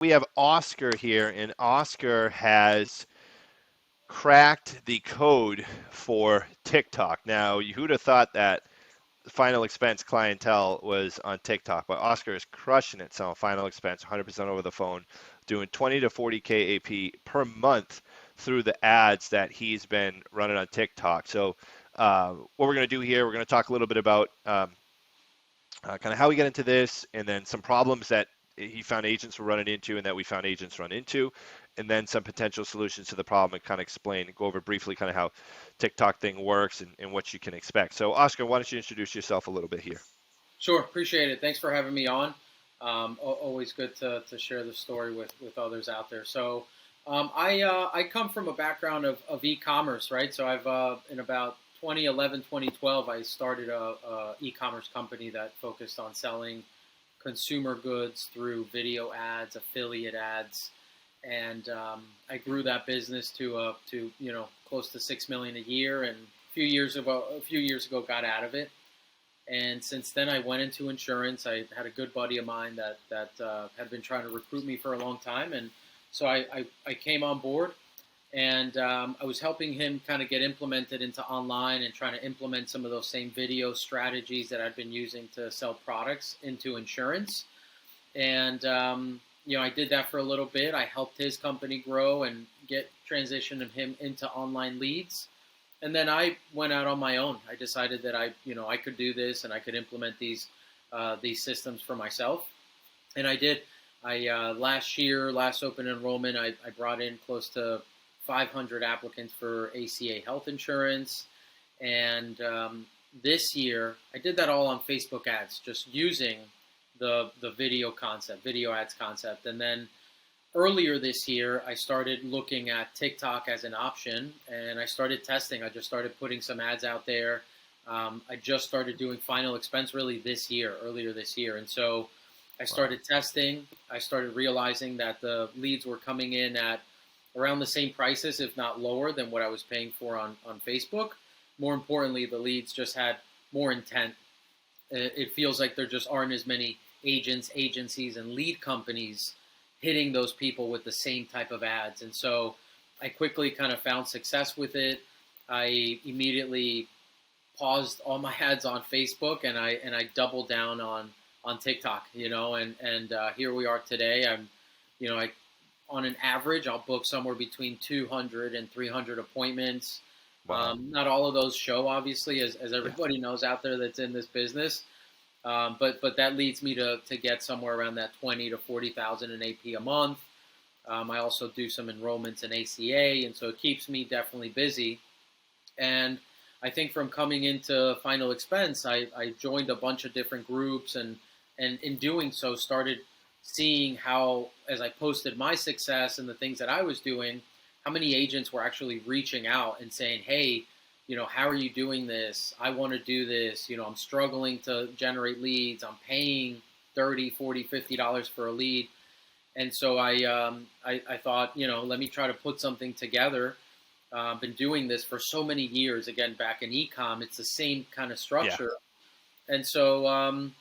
We have Oscar here, and Oscar has cracked the code for TikTok. Now, who'd have thought that final expense clientele was on TikTok, but Oscar is crushing it selling final expense 100% over the phone, doing 20 to 40K AP per month through the ads that he's been running on TikTok. So, what we're going to do here, we're going to talk a little bit about kind of how we get into this, and then some problems that he found agents were running into and that we found agents run into, and then some potential solutions to the problem and kind of explain and go over briefly kind of how TikTok thing works and what you can expect. So Oscar, why don't you introduce yourself a little bit here? Sure, appreciate it. Thanks for having me on. Always good to share the story with others out there. So I come from a background of e-commerce, right? So I've in about 2011, 2012, I started a e-commerce company that focused on selling consumer goods through video ads, affiliate ads, and I grew that business to close to 6 million a year. And a few years ago, got out of it. And since then, I went into insurance. I had a good buddy of mine that had been trying to recruit me for a long time, and so I came on board, and I was helping him kind of get implemented into online and trying to implement some of those same video strategies that I've been using to sell products into insurance. And I did that for a little bit. I helped his company grow and get transition of him into online leads. And then I went out on my own. I decided that I could do this and I could implement these systems for myself, and I did. I last open enrollment, I brought in close to 500 applicants for ACA health insurance, and this year I did that all on Facebook ads, just using the video ads concept, and then earlier this year, I started looking at TikTok as an option, and I started testing. I just started putting some ads out there. I just started doing final expense really earlier this year. And so I Wow. started testing. I started realizing that the leads were coming in at around the same prices, if not lower, than what I was paying for on Facebook. More importantly, the leads just had more intent. It feels like there just aren't as many agents, agencies, and lead companies hitting those people with the same type of ads. And so I quickly kind of found success with it. I immediately paused all my ads on Facebook, and I doubled down on TikTok, and here we are today. I on an average, I'll book somewhere between 200 and 300 appointments. Wow. Not all of those show, obviously, as Yeah. everybody knows out there that's in this business. But that leads me to get somewhere around that 20 to 40,000 in AP a month. I also do some enrollments in ACA, and so it keeps me definitely busy. And I think from coming into final expense, I joined a bunch of different groups, and in doing so, started seeing how, as I posted my success and the things that I was doing, how many agents were actually reaching out and saying, "Hey, how are you doing this? I want to do this. I'm struggling to generate leads. I'm paying 30, 40, $50 for a lead." And so I thought, let me try to put something together. Been doing this for so many years. Again, back in ecom, it's the same kind of Yeah. structure. And so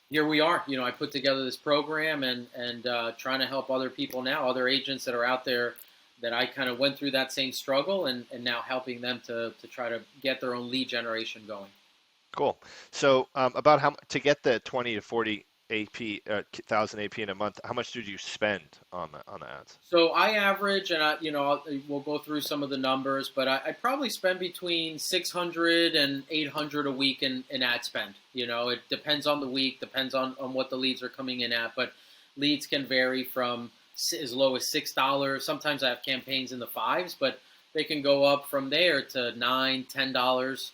here we are. I put together this program, and trying to help other people now, other agents that are out there that I kind of went through that same struggle, and now helping them to try to get their own lead generation going. Cool. So about how to get the 20 to 40 AP thousand AP in a month, how much did you spend on the ads? So I average, and we'll go through some of the numbers, but I probably spend between 600 and 800 a week in ad spend. It depends on the week, depends on what the leads are coming in at, but leads can vary from as low as $6. Sometimes I have campaigns in the fives, but they can go up from there to $9, $10.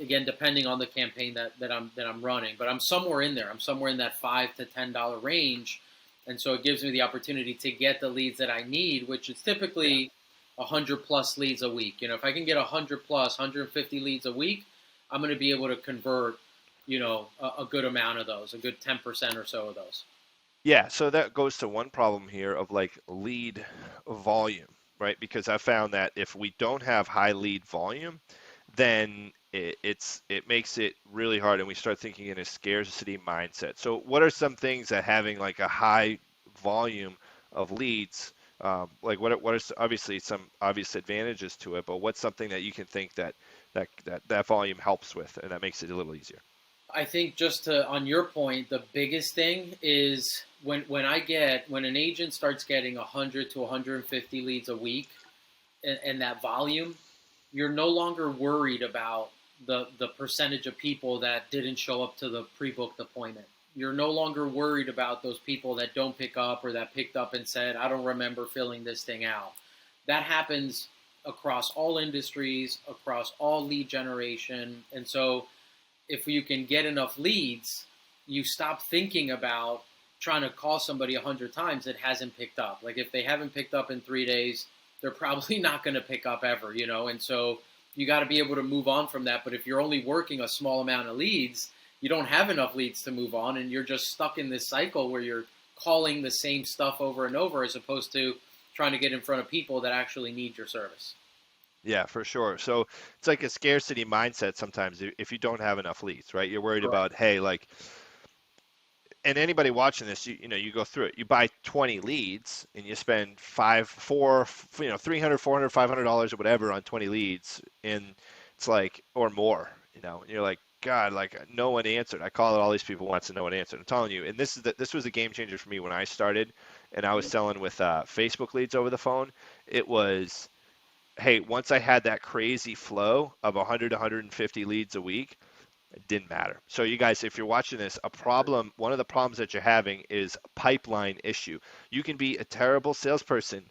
Again, depending on the campaign that I'm running, but I'm somewhere in there. I'm somewhere in that $5 to $10 range, and so it gives me the opportunity to get the leads that I need, which is Yeah. typically 100 plus leads a week. If I can get 100 plus, 150 leads a week, I'm going to be able to convert, a good amount of those, a good 10% or so of those. Yeah, so that goes to one problem here of like lead volume, right? Because I found that if we don't have high lead volume, then it makes it really hard, and we start thinking in a scarcity mindset. So, what are some things that having like a high volume of leads, like what are obviously some obvious advantages to it, but what's something that you can think that volume helps with and that makes it a little easier? I think just to on your point, the biggest thing is when an agent starts getting 100 to 150 leads a week, and that volume, you're no longer worried about the percentage of people that didn't show up to the pre-booked appointment. You're no longer worried about those people that don't pick up or that picked up and said, I don't remember filling this thing out. That happens across all industries, across all lead generation. And so if you can get enough leads, you stop thinking about trying to call somebody 100 times that hasn't picked up. Like if they haven't picked up in 3 days, they're probably not going to pick up ever. And so you got to be able to move on from that. But if you're only working a small amount of leads, you don't have enough leads to move on, and you're just stuck in this cycle where you're calling the same stuff over and over as opposed to trying to get in front of people that actually need your service. Yeah, for sure. So it's like a scarcity mindset sometimes if you don't have enough leads, right? You're worried Correct. about, hey, like, and anybody watching this, you go through it. You buy 20 leads and you spend five, four, 300, 400, $500 or whatever on 20 leads. And it's like, or more, and you're like, God, like no one answered. I called all these people once and no one answered. I'm telling you. And this was a game changer for me when I started and I was selling with Facebook leads over the phone. It was, hey, once I had that crazy flow of 100 to 150 leads a week, it didn't matter. So you guys, if you're watching this, one of the problems that you're having is a pipeline issue. You can be a terrible salesperson.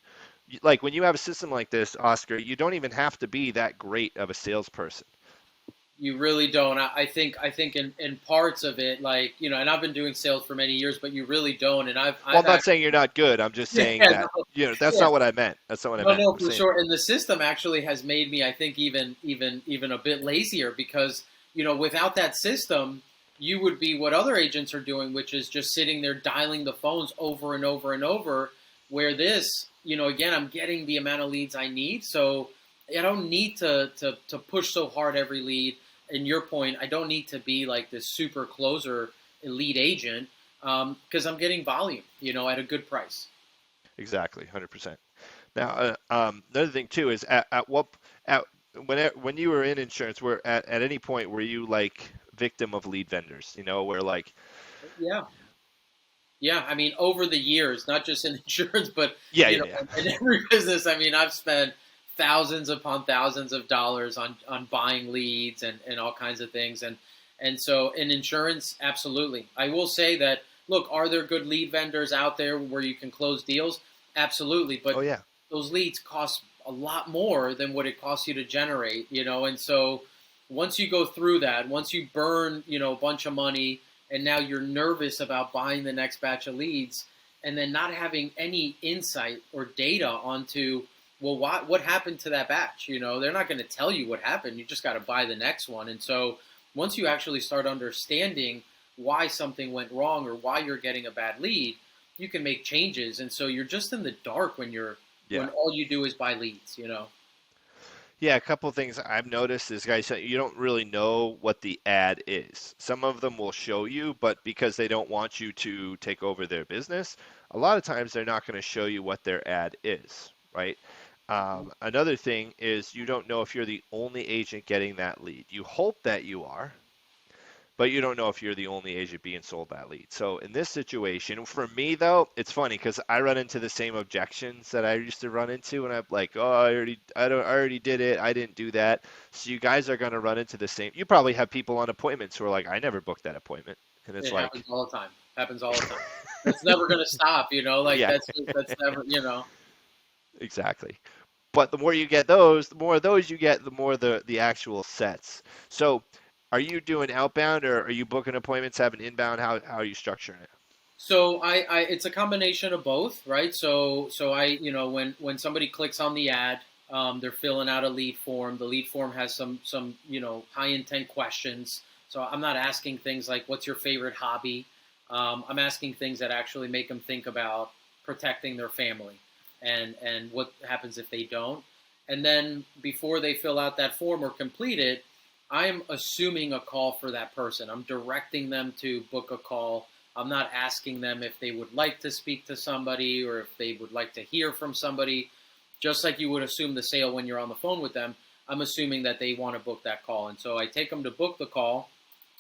Like when you have a system like this, Oscar, you don't even have to be that great of a salesperson. You really don't. I think in parts of it, like, and I've been doing sales for many years, but you really don't. And I've Well, I've I'm not actually saying you're not good. I'm just yeah, saying that, no, that's yeah. not what I meant. That's not what I No, meant. no, I'm for saying, sure. And the system actually has made me, I think, even a bit lazier because without that system, you would be what other agents are doing, which is just sitting there dialing the phones over and over and over. Where this, again, I'm getting the amount of leads I need, so I don't need to push so hard every lead. In your point, I don't need to be like this super closer elite agent because I'm getting volume, at a good price. exactly, 100%. Now, another thing too is at when you were in insurance, were at any point were you like victim of lead vendors? Where like, Yeah. Yeah, I mean, over the years, not just in insurance, but yeah, yeah, yeah. in every business. I mean, I've spent thousands upon thousands of dollars on buying leads and all kinds of things, and so in insurance, absolutely. I will say that. Look, are there good lead vendors out there where you can close deals? Absolutely, Oh but yeah, those leads cost a lot more than what it costs you to generate. And so once you go through that, once you burn, a bunch of money and now you're nervous about buying the next batch of leads and then not having any insight or data onto, well, what happened to that batch. They're not going to tell you what happened. You just got to buy the next one. And so once you actually start understanding why something went wrong or why you're getting a bad lead, you can make changes. And so you're just in the dark when yeah. all you do is buy leads. Yeah, a couple of things I've noticed is, guys, that you don't really know what the ad is. Some of them will show you, but because they don't want you to take over their business, a lot of times they're not going to show you what their ad is, right? Another thing is you don't know if you're the only agent getting that lead. You hope that you are, but you don't know if you're the only agent being sold that lead. So in this situation, for me though, it's funny because I run into the same objections that I used to run into, and I'm like, oh, I already did it, I didn't do that. So you guys are gonna run into the same. You probably have people on appointments who are like, I never booked that appointment, and it's It happens like, all the time. Happens all the time. It's never going to stop. Like yeah, that's never. exactly. But the more you get those, the more of those you get, the more the actual sets. So are you doing outbound or are you booking appointments, having inbound? How are you structuring it? So it's a combination of both, right? So when somebody clicks on the ad, they're filling out a lead form. The lead form has some high intent questions. So I'm not asking things like what's your favorite hobby. I'm asking things that actually make them think about protecting their family and what happens if they don't. And then before they fill out that form or complete it, I'm assuming a call for that person. I'm directing them to book a call I'm not asking them if they would like to speak to somebody or if they would like to hear from somebody. Just like you would assume the sale when you're on the phone with them, I'm assuming that they want to book that call. And so I take them to book the call.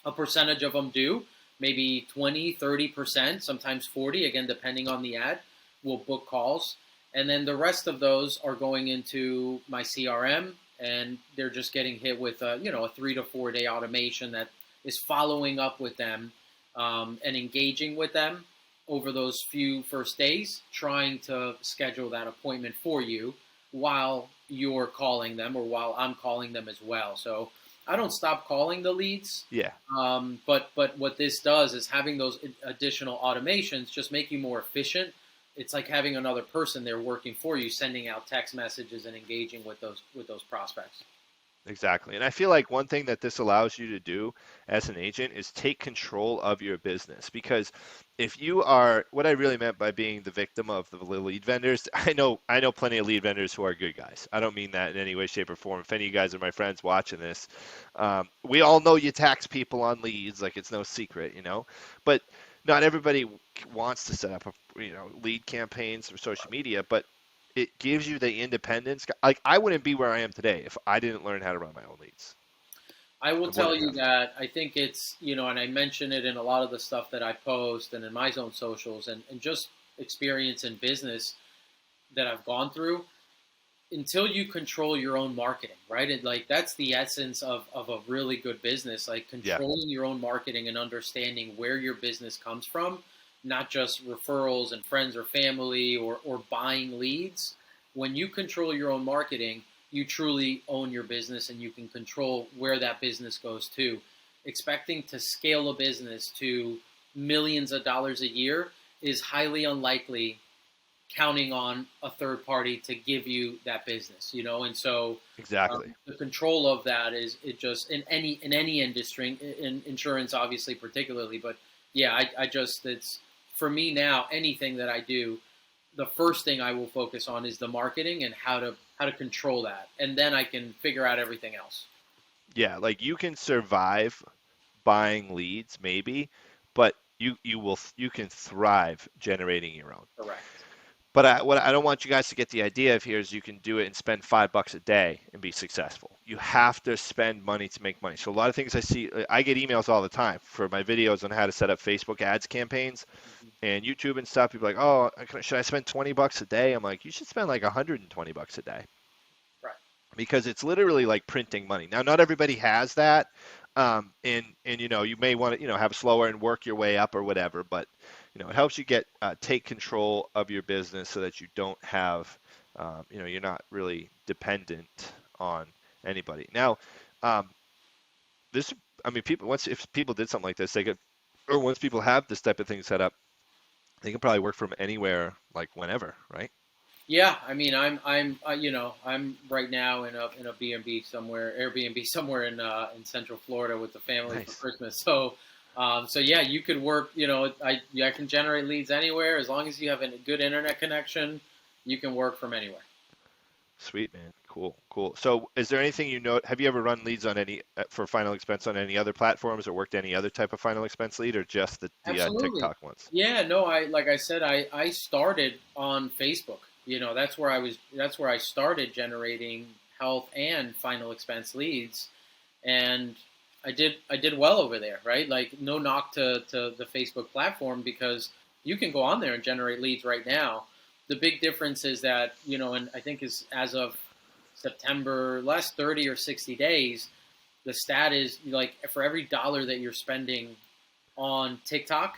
A percentage of them do, maybe 20, 30%, sometimes 40, again, depending on the ad, will book calls. And then the rest of those are going into my CRM, and they're just getting hit with a 3 to 4 day automation that is following up with them and engaging with them over those few first days, trying to schedule that appointment for you while you're calling them or while I'm calling them as well. So I don't stop calling the leads, Yeah. but what this does is having those additional automations just make you more efficient. It's like having another person there working for you, sending out text messages and engaging with those prospects. Exactly. And I feel like one thing that this allows you to do as an agent is take control of your business. Because if you are, what I really meant by being the victim of the lead vendors, I know plenty of lead vendors who are good guys. I don't mean that in any way, shape, or form. If any of you guys are my friends watching this, we all know you tax people on leads, like it's no secret, But not everybody wants to set up lead campaigns or social media, but it gives you the independence. Like I wouldn't be where I am today if I didn't learn how to run my own leads. I will I tell wouldn't you have. that I think it's, and I mention it in a lot of the stuff that I post and in my own socials and just experience in business that I've gone through. Until you control your own marketing, right? And like that's the essence of a really good business, like Yeah, controlling your own marketing and understanding where your business comes from, not just referrals and friends or family or buying leads. When you control your own marketing, you truly own your business and you can control where that business goes to. Expecting to scale a business to millions of dollars a year is highly unlikely counting on a third party to give you that business, and so exactly. the control of that is it just in any industry, in insurance obviously particularly, but yeah, I just it's for me now anything that I do, the first thing I will focus on is the marketing and how to control that, and then I can figure out everything else. Yeah, like you can survive buying leads maybe, but you can thrive generating your own. Correct. But what I don't want you guys to get the idea of here is you can do it and spend $5 a day and be successful. You have to spend money to make money. So a lot of things I see, I get emails all the time for my videos on how to set up Facebook ads campaigns Mm-hmm. and YouTube and stuff. People are like, oh, should I spend $20 a day? I'm like, you should spend like $120 a day Right. because it's literally like printing money. Now, not everybody has that, and you may want to have slower and work your way up or whatever, but it helps you take control of your business so that you don't have you're not really dependent on anybody. Now, um, this I mean people once if people did something like this, they could or once people have this type of thing set up, they can probably work from anywhere like whenever, right? Yeah, I mean, I'm right now in a B and B somewhere, Airbnb somewhere in Central Florida with the family for Nice. Christmas. So yeah, you could work. I can generate leads anywhere as long as you have a good internet connection. You can work from anywhere. Sweet, man. Cool, cool. So, is there anything have you ever run leads on any for final expense on any other platforms or worked any other type of final expense lead or just the Absolutely. TikTok ones? Yeah, no, I like I said, I started on Facebook. That's where I started generating health and final expense leads, and I did well over there, right? Like no knock to the Facebook platform because you can go on there and generate leads right now. The big difference is that, and I think is as of September, last 30 or 60 days, the stat is like for every dollar that you're spending on TikTok,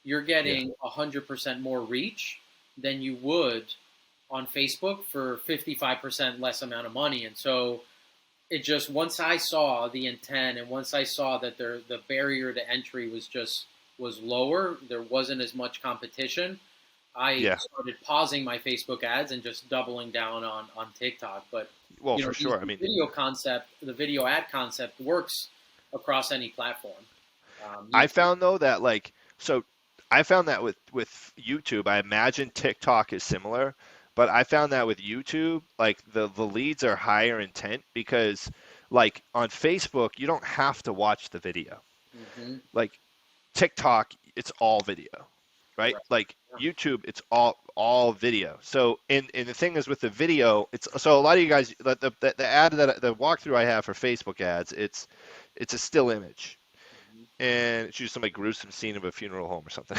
you're Yeah, getting 100% more reach than you would on Facebook for 55% less amount of money. And so it just once I saw the intent and once I saw that the barrier to entry was lower, there wasn't as much competition. I yeah. started pausing my Facebook ads and just doubling down on TikTok. But Well, for sure. I the mean, video concept, the video ad concept works across any platform. I YouTube. found though that so I found that with YouTube, I imagine TikTok is similar, but I found that with YouTube, like the leads are higher intent because on Facebook, you don't have to watch the video. Hmm. Like TikTok, it's all video, right? Correct. Like Yeah. YouTube, it's all video. So and the thing is with the video, it's so a lot of you guys the ad that the walkthrough I have for Facebook ads, it's a still image Mhm. and it's usually some gruesome scene of a funeral home or something.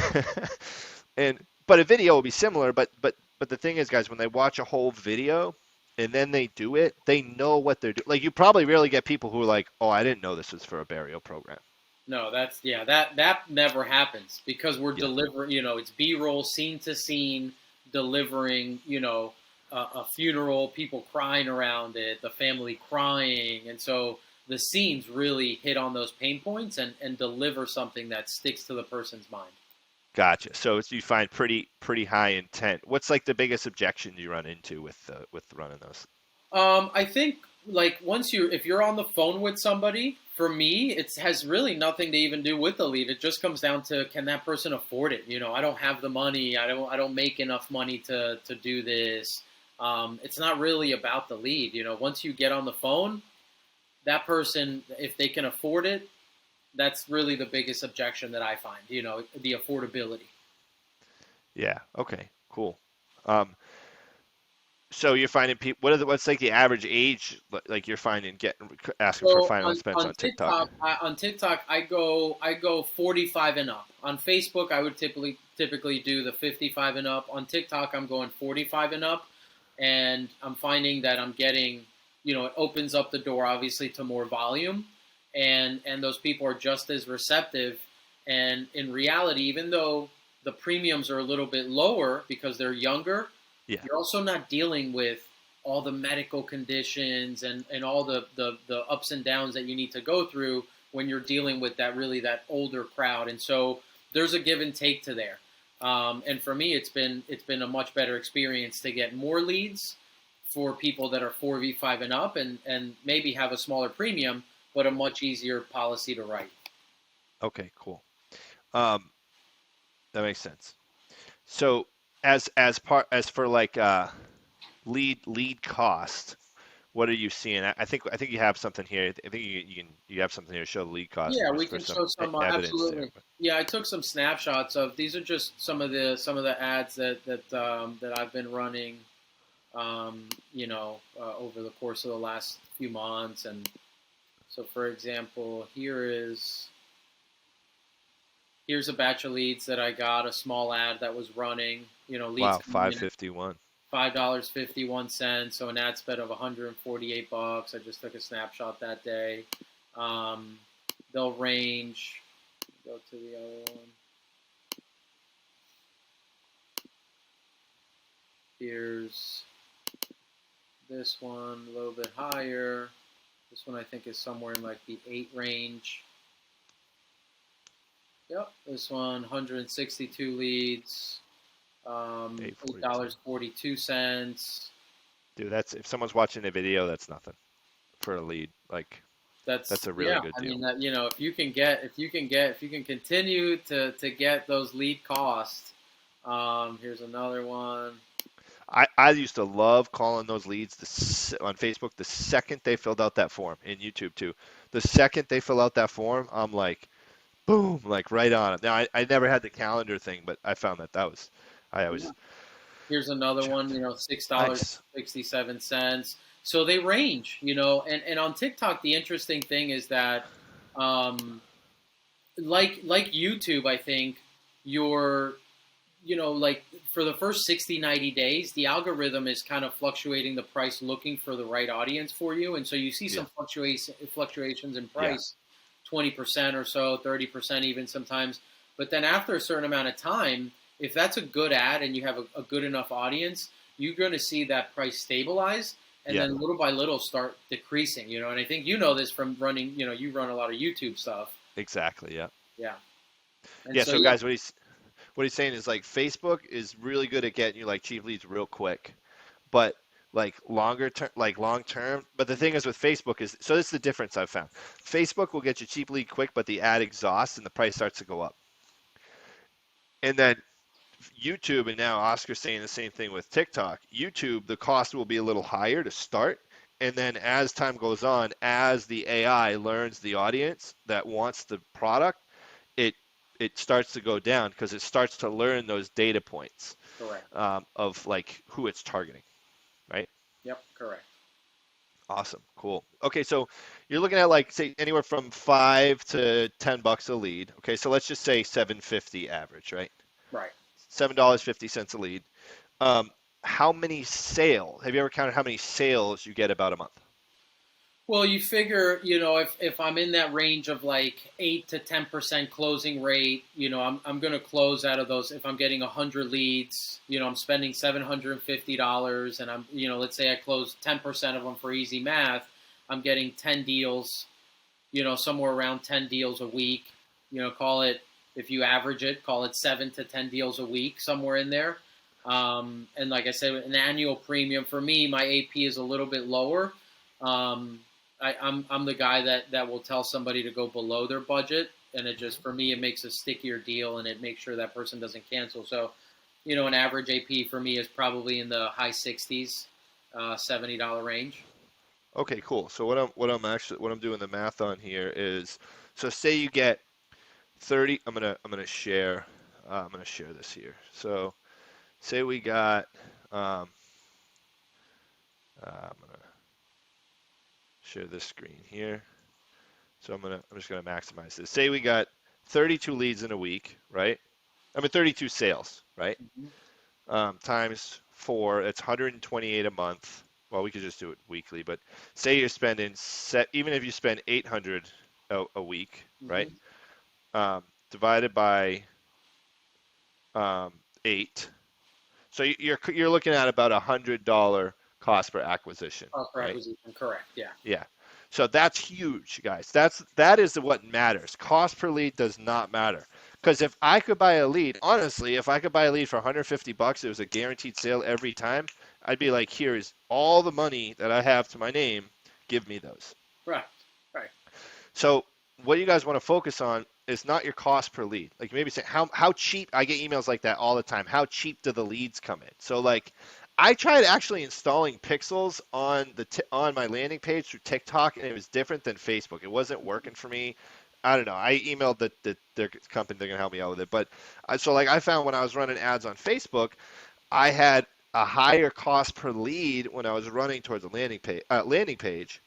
And but a video will be similar, but the thing is, guys, when they watch a whole video and then they do it, they know what they're doing. Like you probably rarely get people who are like, "Oh, I didn't know this was for a burial program." No, that's yeah, that never happens because we're Yeah, delivering. It's B-roll, scene to scene, delivering. A funeral, people crying around it, the family crying, and so the scenes really hit on those pain points and deliver something that sticks to the person's mind. gotcha. So you find pretty high intent. What's like the biggest objection you run into with running those? I think like if you're on the phone with somebody, for me, it has really nothing to even do with the lead. It just comes down to can that person afford it? I don't have the money. I don't make enough money to do this. It's not really about the lead. Once you get on the phone, that person, if they can afford it, that's really the biggest objection that I find. The affordability. Yeah. Okay. Cool. Um, so you're finding people. What's like the average age like you're finding getting asking for So final expense on TikTok? On TikTok, I go 45 and up. On Facebook, I would typically do the 55 and up. On TikTok, I'm going 45 and up, and I'm finding that I'm getting, it opens up the door obviously to more volume, and those people are just as receptive. And in reality, even though the premiums are a little bit lower because they're younger, Yeah. you're also not dealing with all the medical conditions and all the ups and downs that you need to go through when you're dealing with that older crowd. And so there's a give and take to there. And for me, it's been a much better experience to get more leads for people that are 4v5 and up, and maybe have a smaller premium, but a much easier policy to write. Okay. Cool. Um, that makes sense. So as for like lead cost, what are you seeing? I think you have something here. I think you have something here to show the lead cost Yeah, for we for can some show some evidence there. absolutely. But Yeah, I took some snapshots of these are just some of the ads that I've been running, over the course of the last few months. And so, for example, here's a batch of leads that I got, a small ad that was running. Leads wow, coming in at 551. $5.51, so an ad spend of $148. I just took a snapshot that day. Um, they'll range. Go to the other one. Here's this one, a little bit higher. This one I think is somewhere in like the 8 range. Yep, this one 162 leads, eight 842. dollars 42 cents. Dude, that's if someone's watching a video, that's nothing for a lead. Like that's That's a really yeah. good I mean deal. that if you can continue to get those lead costs. Here's another one. I used to love calling those leads on Facebook the second they filled out that form, in YouTube too. The second they fill out that form, I'm like, boom, like right on it. Now I never had the calendar thing, but I found that was I Yeah. always Here's another one. $6 nice. 67 cents. So they range. And on TikTok, the interesting thing is that, um, like YouTube, I think you're like for the first 60, 90 days, the algorithm is kind of fluctuating the price, looking for the right audience for you. And so you see Yeah, some fluctuations in yeah, price, 20% or so, 30% even sometimes. But then after a certain amount of time, if that's a good ad and you have a good enough audience, you're going to see that price stabilize and yeah, then little by little start decreasing. And I think this from running, you run a lot of YouTube stuff. exactly. Yeah, Yeah. And yeah. so, So yeah, guys, what he's saying is like Facebook is really good at getting you like cheap leads real quick, but like longer term, like long term. But the thing is with Facebook is so this is the difference I've found. Facebook will get you cheap lead quick, but the ad exhausts and the price starts to go up. And then YouTube, and now Oscar's saying the same thing with TikTok. YouTube, the cost will be a little higher to start. And then as time goes on, as the AI learns the audience that wants the product, it it starts to go down because it starts to learn those data points Correct. of like who it's targeting, right? Yep. Correct. Awesome, cool. Okay, so you're looking at like say anywhere from $5 to $10 a lead. Okay, so let's just say 750 average, right? Right. $7.50 a lead. Um, how many sales? Have you ever counted how many sales you get about a month? Well, you figure, if I'm in that range of like 8 to 10% closing rate, I'm going to close out of those. If I'm getting 100 leads, I'm spending $750, and let's say I close 10% of them for easy math, I'm getting 10 deals, somewhere around 10 deals a week. Call it, if you average it, call it 7 to 10 deals a week, somewhere in there. And like I said, an annual premium for me, my AP is a little bit lower. Um, I'm the guy that will tell somebody to go below their budget, and it just, Mhm. for me, it makes a stickier deal, and it makes sure that person doesn't cancel. So, an average AP for me is probably in the high 60s, $70 range. Okay, cool. So what I'm doing the math on here is, so say you get 30. I'm gonna share this here. So say we got um, I'm gonna share this screen here. So I'm just gonna maximize this. Say we got 32 leads in a week, right? I mean 32 sales, right? Mm-hmm. Times four, it's 128 a month. Well, we could just do it weekly, but say you're spending even if you spend 800 a week, right? Mm-hmm. Divided by 8. So you're looking at about $100 cost per acquisition, Cost per right? acquisition, correct? Yeah. Yeah. So that's huge, guys. That is what matters. Cost per lead does not matter. Because if I could buy a lead, honestly, if I could buy a lead for $150, it was a guaranteed sale every time, I'd be like, here is all the money that I have to my name. Give me those. Right. Right. So what you guys want to focus on is not your cost per lead. Like maybe say how cheap. I get emails like that all the time. How cheap do the leads come in? So like I tried actually installing pixels on on my landing page through TikTok, and it was different than Facebook. It wasn't working for me. I don't know. I emailed their company. They're gonna help me out with it. But so like I found when I was running ads on Facebook, I had a higher cost per lead when I was running towards a landing page,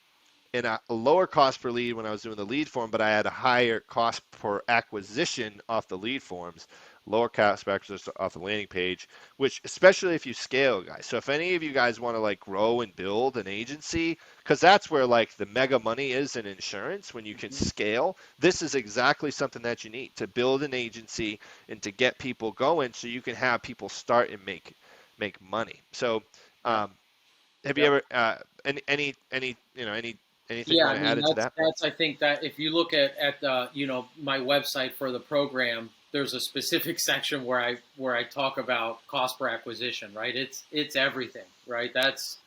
and a lower cost per lead when I was doing the lead form, but I had a higher cost per acquisition off the lead forms, lower cost per acquisition off the landing page, which especially if you scale, guys. So if any of you guys want to like grow and build an agency, because that's where like the mega money is in insurance when you can Mm-hmm. scale, this is exactly something that you need to build an agency and to get people going so you can have people start and make money. So Yep. um, have you Yep. ever anything you Yeah, want I to mean add into that? that's I think that if you look at the my website for the program, there's a specific section where I talk about cost per acquisition, right? It's everything, right? That's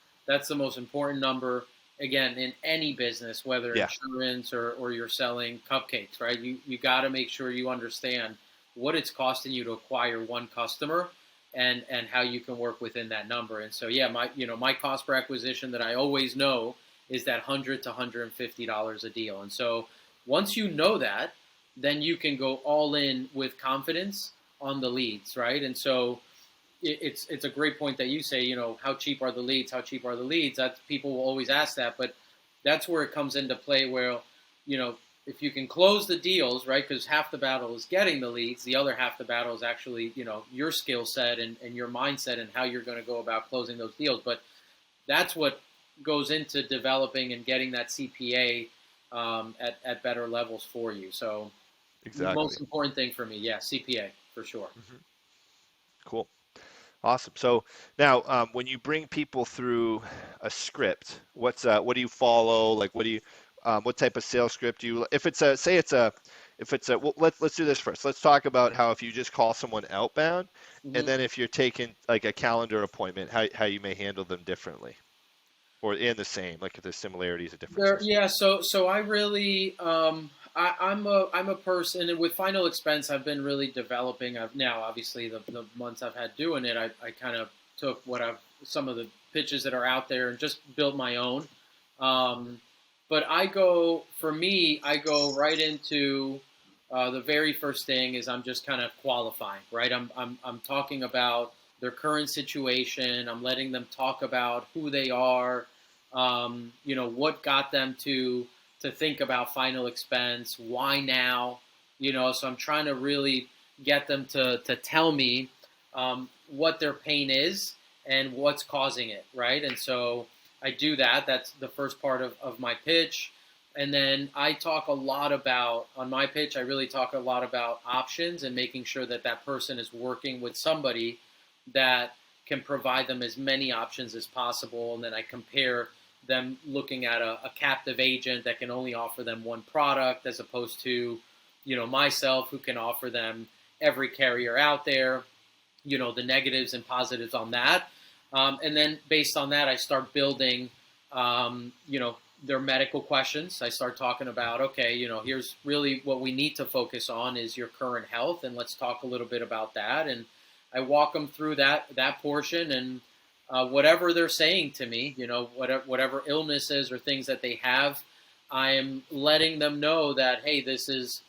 the most important number, again, in any business, whether Yeah, insurance or you're selling cupcakes, right? You got to make sure you understand what it's costing you to acquire one customer, and how you can work within that number. And so yeah, my cost per acquisition that I always know is that $100 to $150 a deal. And so once you know that, then you can go all in with confidence on the leads, right? And so it's a great point that you say, how cheap are the leads? How cheap are the leads? That people will always ask that, but that's where it comes into play. Where you know if you can close the deals, right? Because half the battle is getting the leads, the other half the battle is actually your skill set and your mindset and how you're going to go about closing those deals. But that's what goes into developing and getting that CPA at better levels for you. So exactly. most important thing for me, yeah, CPA for sure. Hmm. Cool. Awesome. So now, when you bring people through a script, what do you follow? Like, what type of sales script do you? If it's a, say it's a, if it's a, well, let's do this first. Let's talk about how if you just call someone outbound, and Mm-hmm. then if you're taking like a calendar appointment, how you may handle them differently, or in the same, like if there's similarities or There, differences. yeah. So I really, I'm a person, and with Final Expense, I've been really developing. I've now, obviously, the months I've had doing it, I kind of took some of the pitches that are out there and just built my own. Um, but for me, I go right into. the very first thing is I'm just kind of qualifying, right? I'm talking about their current situation. I'm letting them talk about who they are, what got them to think about final expense, why now, So I'm trying to really get them to tell me what their pain is and what's causing it, right? And so I do that. That's the first part of my pitch. And then I talk a lot about, on my pitch, I really talk a lot about options and making sure that that person is working with somebody that can provide them as many options as possible. And then I compare them looking at a captive agent that can only offer them one product as opposed to, myself who can offer them every carrier out there, the negatives and positives on that. And then based on that, I start building, their medical questions. I start talking about, okay, here's really what we need to focus on is your current health, and let's talk a little bit about that. And I walk them through that portion, and whatever they're saying to me, whatever illnesses or things that they have, I'm letting them know that, hey, this is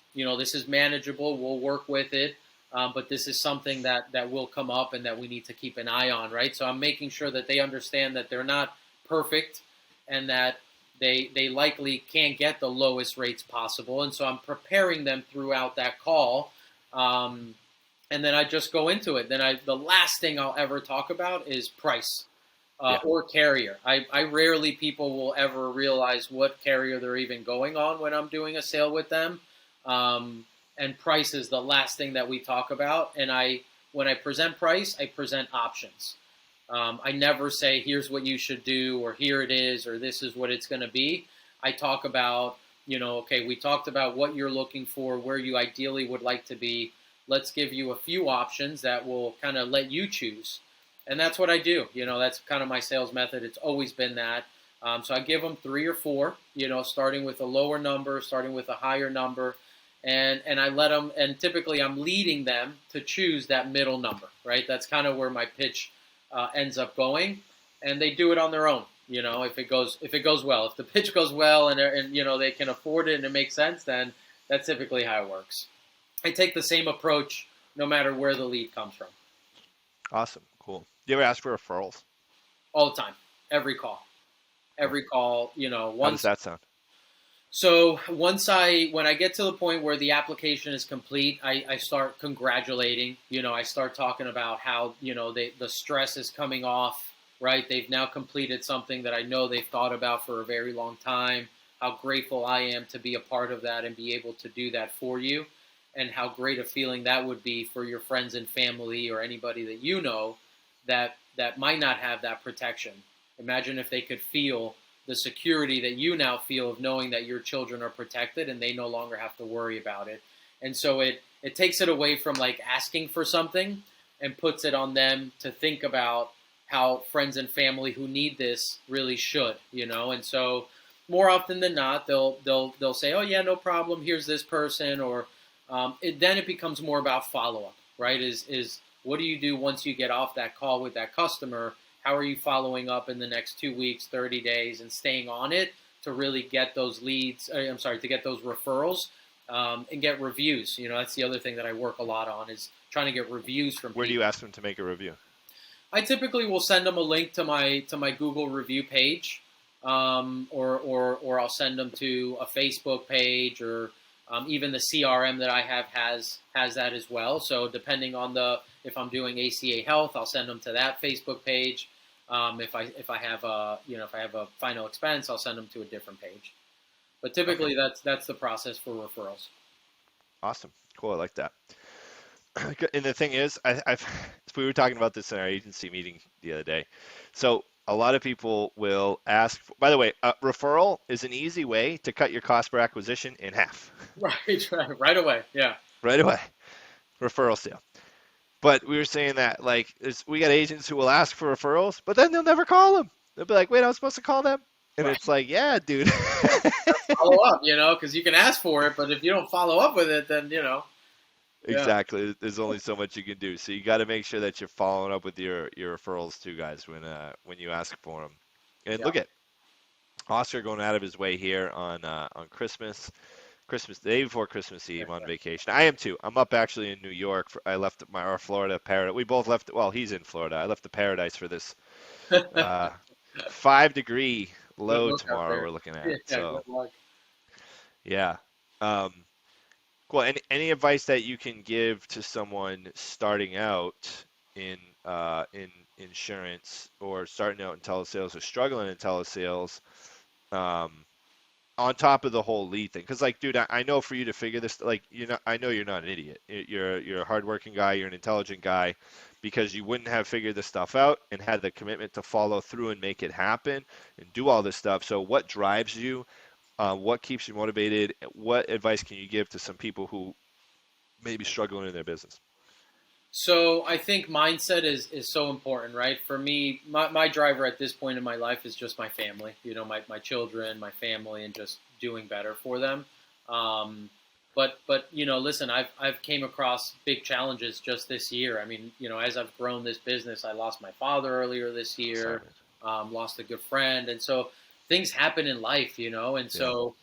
manageable. We'll work with it. But this is something that will come up and that we need to keep an eye on, right? So I'm making sure that they understand that they're not perfect and that they likely can't get the lowest rates possible. And so I'm preparing them throughout that call. And then I just go into it. Then the last thing I'll ever talk about is price Yeah. or carrier. I rarely people will ever realize what carrier they're even going on when I'm doing a sale with them. And price is the last thing that we talk about. And when I present price, I present options. I never say, here's what you should do, or here it is, or this is what it's going to be. I talk about, okay, we talked about what you're looking for, where you ideally would like to be. Let's give you a few options that will kind of let you choose. And that's what I do. That's kind of my sales method. It's always been that. So I give them 3 or 4, starting with a lower number, starting with a higher number. And I let them, and typically I'm leading them to choose that middle number, right? That's kind of where my pitch ends up going, and they do it on their own. If it goes well, if the pitch goes well, and they can afford it and it makes sense, then that's typically how it works. I take the same approach no matter where the lead comes from, Awesome. Cool. Do you ever ask for referrals? all the time, every call, Cool. every call. How does Once that sound? So when I get to the point where the application is complete, I start congratulating. I start talking about how the stress is coming off. Right, they've now completed something that I know they've thought about for a very long time. How grateful I am to be a part of that and be able to do that for you, and how great a feeling that would be for your friends and family or anybody that that might not have that protection. Imagine if they could feel the security that you now feel of knowing that your children are protected and they no longer have to worry about it. And so it takes it away from like asking for something and puts it on them to think about how friends and family who need this really should, And so more often than not, they'll say, "Oh yeah, no problem. Here's this person," or then it becomes more about follow up, right? Is what do you do once you get off that call with that customer? How are you following up in the next 2 weeks, 30 days, and staying on it to really get those leads? To get those referrals and get reviews. That's the other thing that I work a lot on is trying to get reviews from Where do people. you ask them to make a review? I typically will send them a link to my Google review page, or I'll send them to a Facebook page, or even the CRM that I have has that as well. So depending on if I'm doing ACA Health, I'll send them to that Facebook page. If I have a final expense, I'll send them to a different page. But Okay. typically that's the process for referrals. Awesome. Cool. I like that. And the thing is, we were talking about this in our agency meeting the other day. So a lot of people will ask. By the way, referral is an easy way to cut your cost per acquisition in half. Right away. Yeah. Right away. Referral sale. But we were saying that like we got agents who will ask for referrals, but then they'll never call them. They'll be like, "Wait, I was supposed to call them," and Right. it's like, "Yeah, dude." Follow up, because you can ask for it, but if you don't follow up with it, then yeah, Exactly. There's only so much you can do. So you got to make sure that you're following up with your referrals too, guys, when you ask for them. And yeah, look at Oscar going out of his way here on Christmas. Christmas day before Christmas Eve on vacation. I am too. I'm up actually in New York. I left my our Florida paradise. We both left. Well, he's in Florida. I left the paradise for this uh, 5-degree Good low luck out tomorrow. there. We're looking at. Yeah, So good luck. yeah. Um, cool. Any advice that you can give to someone starting out in in insurance or starting out in telesales or struggling in telesales? Um, on top of the whole lead thing, because like, dude, I know for you to figure this, like, I know you're not an idiot. You're a hardworking guy. You're an intelligent guy, because you wouldn't have figured this stuff out and had the commitment to follow through and make it happen and do all this stuff. So, what drives you? What keeps you motivated? What advice can you give to some people who may be struggling in their business? So I think mindset is so important, right? For me, my driver at this point in my life is just my family, my children, my family, and just doing better for them. Um, but listen, I've came across big challenges just this year. I mean, as I've grown this business, I lost my father earlier this Sorry, year, man. lost a good friend, and so things happen in life, and Yeah. so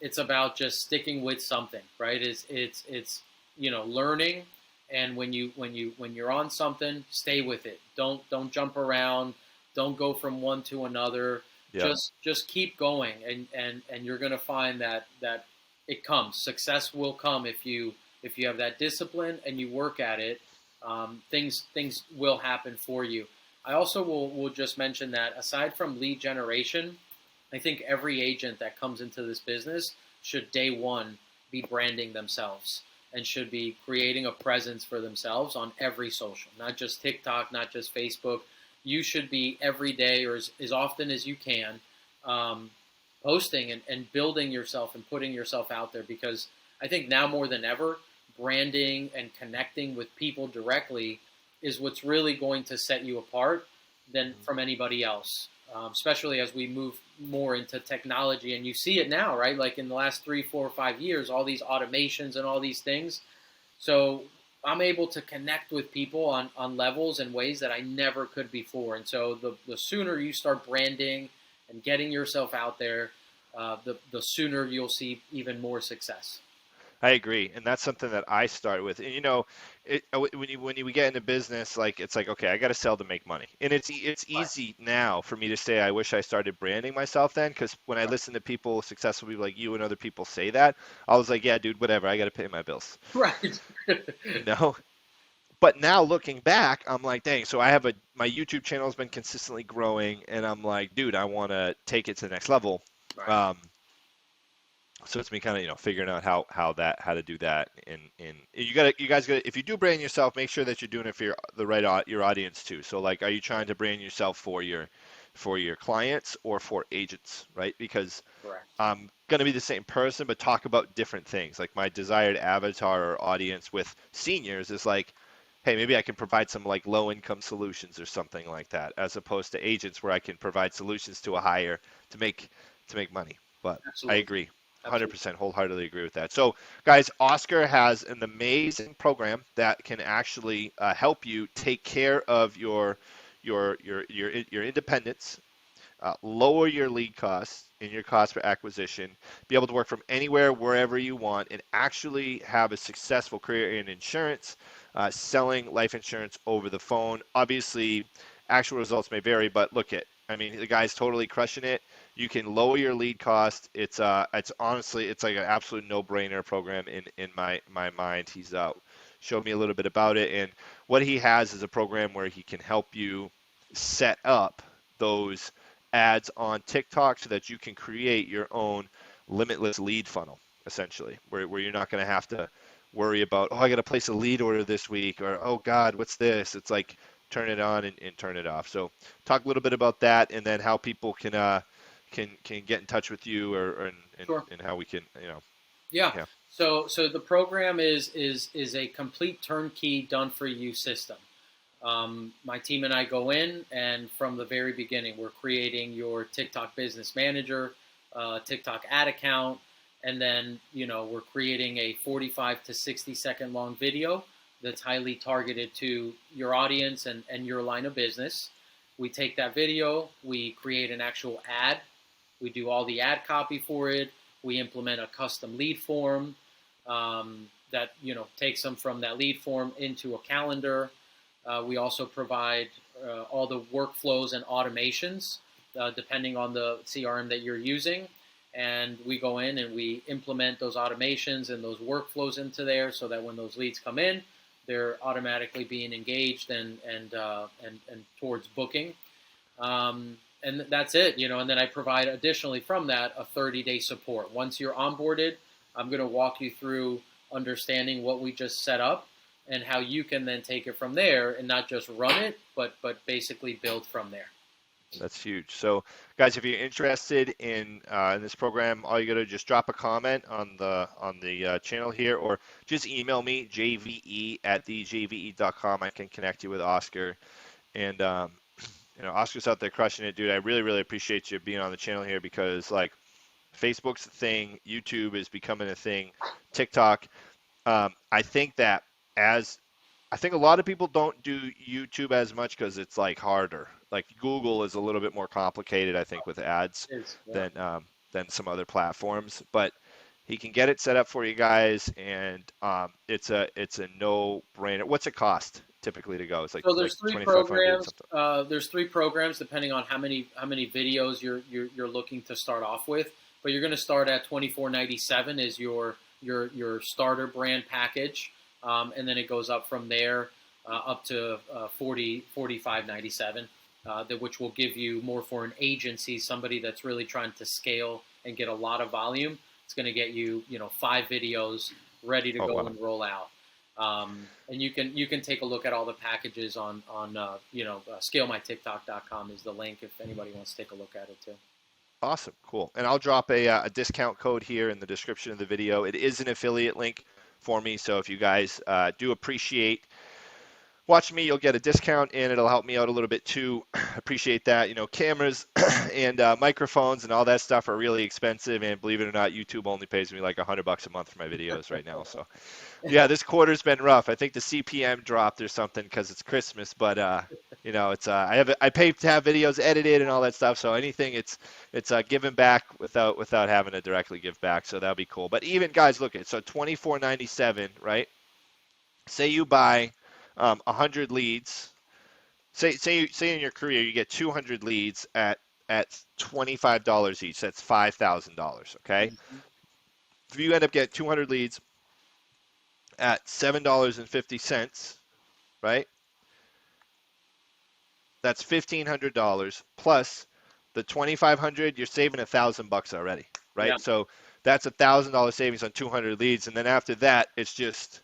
it's about just sticking with something, right? It's learning, and when you're on something, stay with it. Don't jump around. Don't go from one to another. Yep. Just keep going, and you're going to find that it comes. Success will come if you have that discipline and you work at it. Things will happen for you. I also will just mention that aside from lead generation, I think every agent that comes into this business should day one be branding themselves and should be creating a presence for themselves on every social, not just TikTok, not just Facebook. You should be every day, or as often as you can, um, posting and building yourself and putting yourself out there, because I think now more than ever, branding and connecting with people directly is what's really going to set you apart than Mhm. from anybody else. Especially as we move more into technology, and you see it now, right? Like in the last 3, 4, 5 years, all these automations and all these things. So I'm able to connect with people on levels and ways that I never could before. And so the sooner you start branding and getting yourself out there, the sooner you'll see even more success. I agree, and that's something that I start with. And when you get into business, like it's like, okay, I got to sell to make money, and it's Right. easy now for me to say I wish I started branding myself then, because when I listen to people, successful people like you and other people say that, I was like, yeah, dude, whatever, I got to pay my bills, Right. you know. But now looking back, I'm like, dang, so I have my YouTube channel has been consistently growing, and I'm like, dude, I want to take it to the next level. Right. Um, so it's me kind of figuring out how to do that, and you guys got to, if you do brand yourself, make sure that you're doing it for your audience too. So like, are you trying to brand yourself for your clients or for agents, right? Because Correct. I'm gonna be the same person but talk about different things. Like my desired avatar or audience with seniors is like, hey, maybe I can provide some like low income solutions or something like that, as opposed to agents where I can provide solutions to a higher to make money. But I Absolutely. agree. Absolutely. 100% wholeheartedly agree with that. So, guys, Oscar has an amazing program that can actually help you take care of your independence, lower your lead costs and your cost per acquisition, be able to work from anywhere, wherever you want, and actually have a successful career in insurance, selling life insurance over the phone. Obviously, actual results may vary, but look at, I mean, the guy's totally crushing it. You can lower your lead cost. It's honestly, it's like an absolute no-brainer program in my mind. He's showed me a little bit about it, and what he has is a program where he can help you set up those ads on TikTok so that you can create your own limitless lead funnel, essentially, where you're not going to have to worry about, oh, I got to place a lead order this week, or, oh, God, what's this? It's like turn it on and turn it off. So talk a little bit about that, and then how people can get in touch with you, Sure. and how we can, Yeah. yeah. So the program is a complete turnkey, done for you system. My team and I go in, and from the very beginning, we're creating your TikTok business manager, TikTok ad account, and then we're creating a 45 to 60 second long video that's highly targeted to your audience and your line of business. We take that video, we create an actual ad, we do all the ad copy for it. We implement a custom lead form that takes them from that lead form into a calendar. We also provide all the workflows and automations depending on the CRM that you're using. And we go in and we implement those automations and those workflows into there so that when those leads come in, they're automatically being engaged and towards booking. And that's it, and then I provide additionally from that a 30-day support. Once you're onboarded, I'm going to walk you through understanding what we just set up and how you can then take it from there and not just run it, but basically build from there. That's huge. So, guys, if you're interested in this program, all you got to just drop a comment on the channel here, or just email me jve@thejve.com. I can connect you with Oscar, and Oscar's out there crushing it, dude. I really, really appreciate you being on the channel here because like Facebook's a thing, YouTube is becoming a thing, TikTok. I think that as I think a lot of people don't do YouTube as much because it's like harder. Like Google is a little bit more complicated, I think, with ads It is, yeah. than some other platforms. But he can get it set up for you guys, and it's a no-brainer. What's it cost typically to go? It's So like there's three 2,500 programs. something. There's three programs depending on how many videos you're looking to start off with. But you're going to start at $24.97 is your starter brand package, and then it goes up from there up to $45.97, which will give you more for an agency, somebody that's really trying to scale and get a lot of volume. It's going to get you 5 videos ready to Oh, go wow. and roll out. And you can take a look at all the packages on ScaleMyTikTok.com is the link if anybody wants to take a look at it too. Awesome, cool. And I'll drop a discount code here in the description of the video. It is an affiliate link for me, so if you guys do appreciate watching me, you'll get a discount, and it'll help me out a little bit too. Appreciate that. Cameras and microphones and all that stuff are really expensive, and believe it or not, YouTube only pays me like $100 a month for my videos right now. So, yeah, this quarter's been rough. I think the CPM dropped or something because it's Christmas, but I pay to have videos edited and all that stuff. So anything, it's giving back without having to directly give back. So that'll be cool. But even guys, look at it. So $24.97, right? Say you buy 100 leads. Say in your career you get 200 leads at $25 each. That's $5,000. Okay. Mm-hmm. If you end up getting 200 leads at $7.50, right? That's $1,500 plus the 2,500. You're saving $1,000 already, right? Yeah. So that's $1,000 savings on 200 leads, and then after that, it's just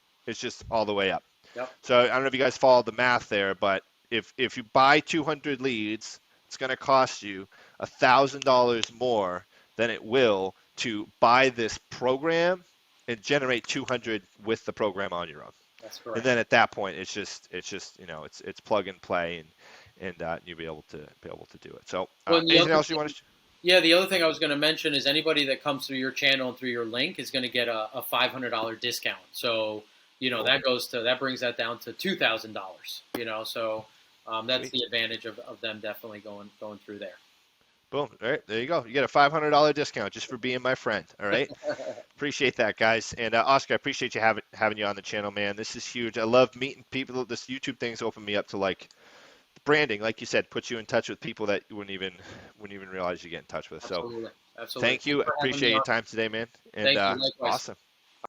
all the way up. Yep. So I don't know if you guys followed the math there, but if you buy 200 leads, it's going to cost you $1,000 more than it will to buy this program and generate 200 with the program on your own. That's And correct. then at that point, it's plug and play, and you'll be able to do it. So Well, the anything other else you want thing, to? yeah, the other thing I was going to mention is anybody that comes through your channel and through your link is going to get a $500 discount. So Cool. that brings that down to $2,000. So that's Sweet. the advantage of them definitely going through there. Boom. All right, there you go. You get a $500 discount just for being my friend. All right. Appreciate that, guys. And Oscar, I appreciate you having you on the channel, man. This is huge. I love meeting people. This YouTube thing's opened me up to like branding, like you said, puts you in touch with people that you wouldn't even realize you get in touch with. So Absolutely. Absolutely. thank Thanks you. for having me Appreciate your on. time today, man. And Thank you. Likewise. awesome.